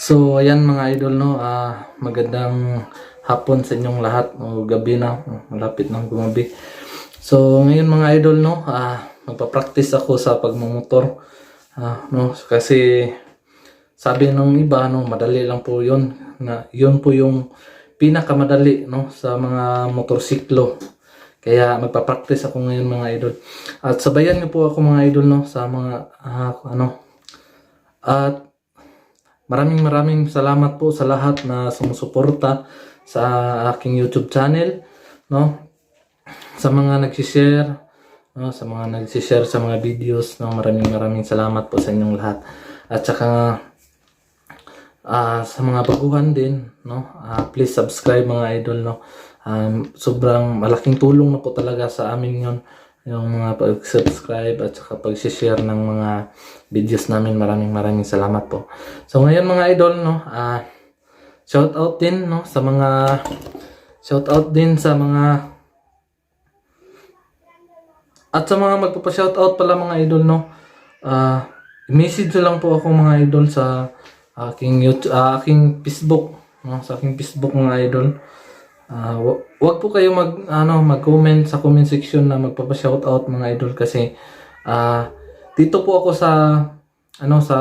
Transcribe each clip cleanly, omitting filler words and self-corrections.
So, ayan mga idol, no, magandang hapon sa inyong lahat, o gabi na, malapit nang gumabi. So, ngayon mga idol, no, magpa-practice ako sa pagmumotor, no, kasi sabi ng iba, no, madali lang po yun, na yun po yung pinakamadali, no, sa mga motorsiklo. Kaya magpa-practice ako ngayon mga idol. At sabayan niyo po ako mga idol, no, sa mga, at maraming salamat po sa lahat na sumusuporta sa aking YouTube channel, no? Sa mga nag-share, no? Sa mga nag-share sa mga videos, no? Maraming salamat po sa inyong lahat. At saka sa mga baguhan din, no? Please subscribe mga idol, no? Sobrang malaking tulong na po talaga sa amin 'yon. Yung mga pag-subscribe at saka pag-share ng mga videos namin. Maraming salamat po. So ngayon mga idol, no, shout out din, no, sa mga at sa mga magpapa-shout out pala mga idol, no. Message lang po ako mga idol sa aking YouTube, aking Facebook, no, sa aking Facebook mga idol. Wag po kayo mag-comment sa comment section na magpapa-shoutout mga idol kasi dito po ako sa sa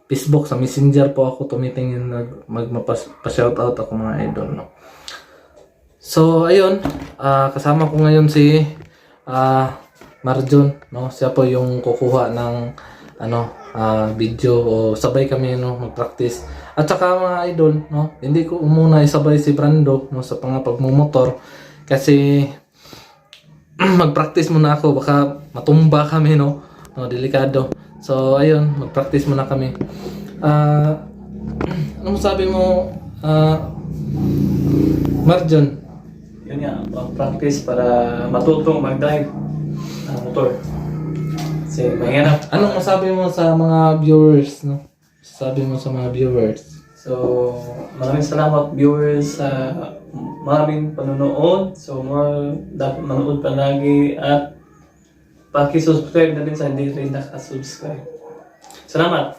Facebook, sa Messenger po ako tumitingin magpa-shoutout ako mga idol, no. So ayun, kasama ko ngayon si Marjon, no. Siya po yung kukuha ng video, o sabay kami, no, mag-practice. At saka mga idol, no, hindi ko muna isabay si Brando, no, sa pagmumotor kasi mag-practice muna ako, baka matumba kami, no, delikado. So ayun, mag-practice muna kami. Anong sabi mo, Marjon? Yun nga, mag-practice para matutong mag-drive ng motor. Kasi mahirap. Anong masabi mo sa mga viewers, no? Sabi mo sa mga viewers. So, maraming salamat viewers sa maraming panonood. So, more dapat manood palagi at paki-subscribe na din sa hindi rin naka-subscribe. Salamat!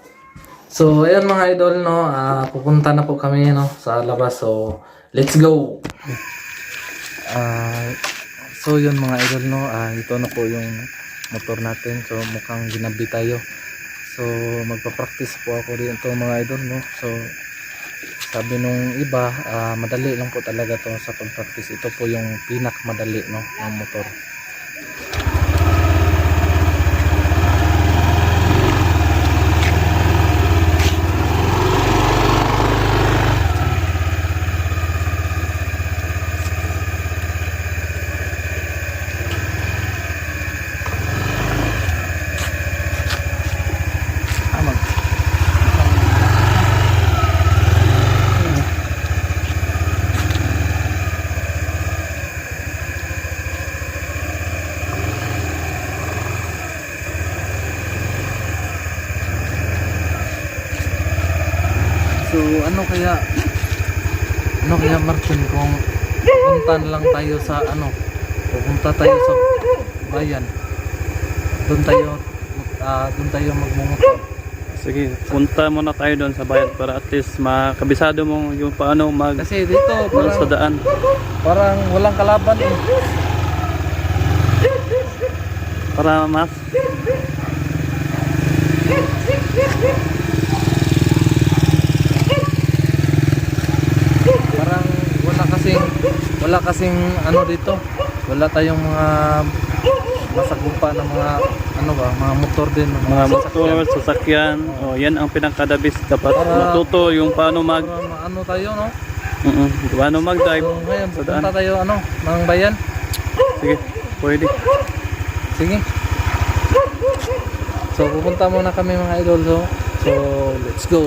So, ayan mga idol, no, pupunta na po kami, no, sa labas. So, let's go! So, yun mga idol, no, ito na po yung motor natin. So, mukhang ginabi tayo. So, magpa-practice po ako dito mga idol, no. So, sabi nung iba, madali lang po talaga to sa pag-practice. Ito po yung pinakamadali, no, ng motor. So ano kaya Martin, kung pupunta lang tayo sa pupunta tayo sa bayan, doon tayo magmumotor. Sige, punta muna tayo doon sa bayan para at least makabisado mo yung paano Kasi dito sa daan. parang walang kalaban eh. Para mas Parang wala kasing dito. Wala tayong mga masagumpa ng mga mga motor din, mga motor, sasakyan. Oh, yan ang pinakadabis dapat matuto yung paano tayo, no? Paano mag-drive. So, ngayon sa daan. pupunta tayo ng bayan. Sige, pwede. Sige. So pupunta muna kami mga idol, so let's go.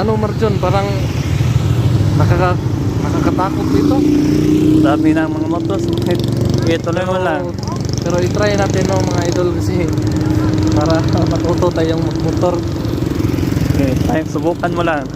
ano Marjon, parang nakakatakot dito. Dami ng mga motos. Ituloy mo lang. Pero i-try natin no mga idol kasi para matuto tayong magmotor. Okay, tayo, subukan mo lang.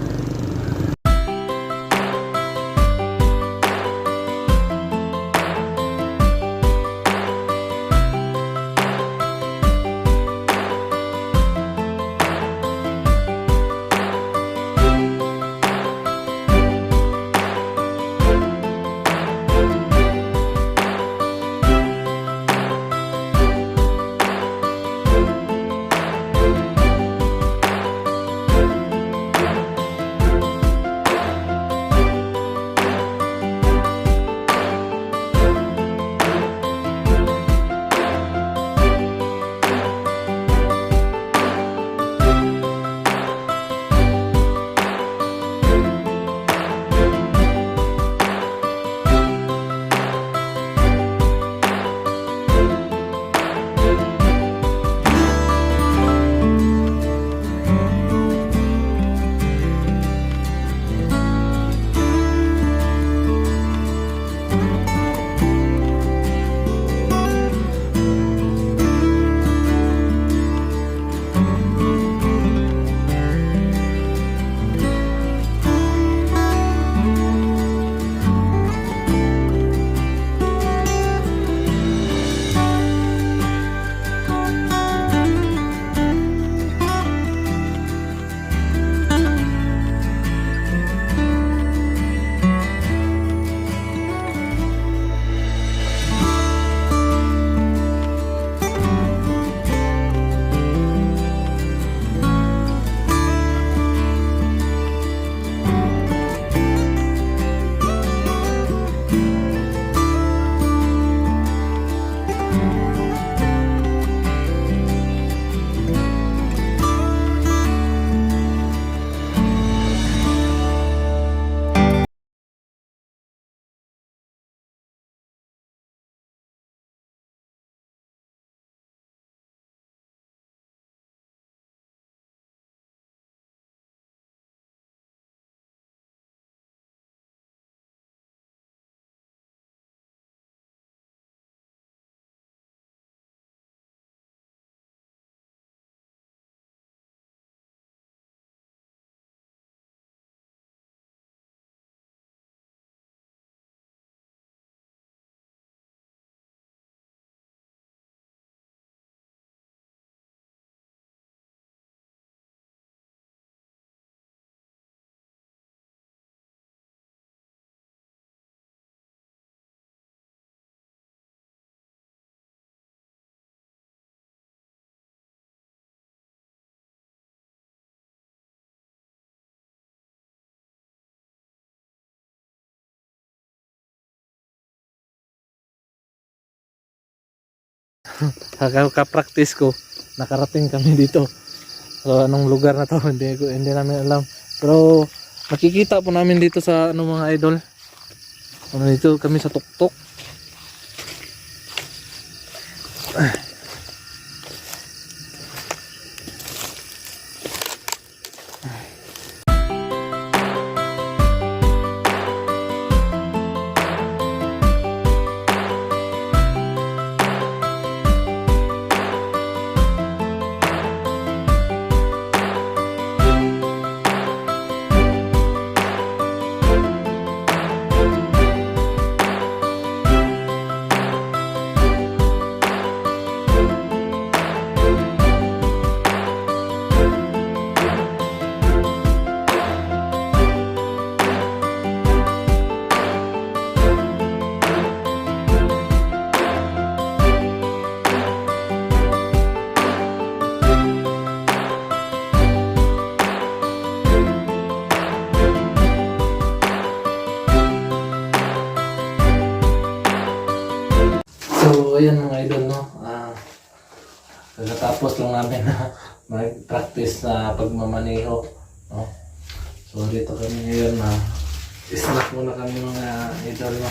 Kaka-practice ko, nakarating kami dito. So anong lugar na to hindi namin alam. Pero makikita po namin dito sa ano mga idol. Ano dito kami sa tuktok. So ayan mga idol no. Pagkatapos lang namin na mag-practice na pagmamaneho no. So dito kami ngayon na snack muna kami mga idol no.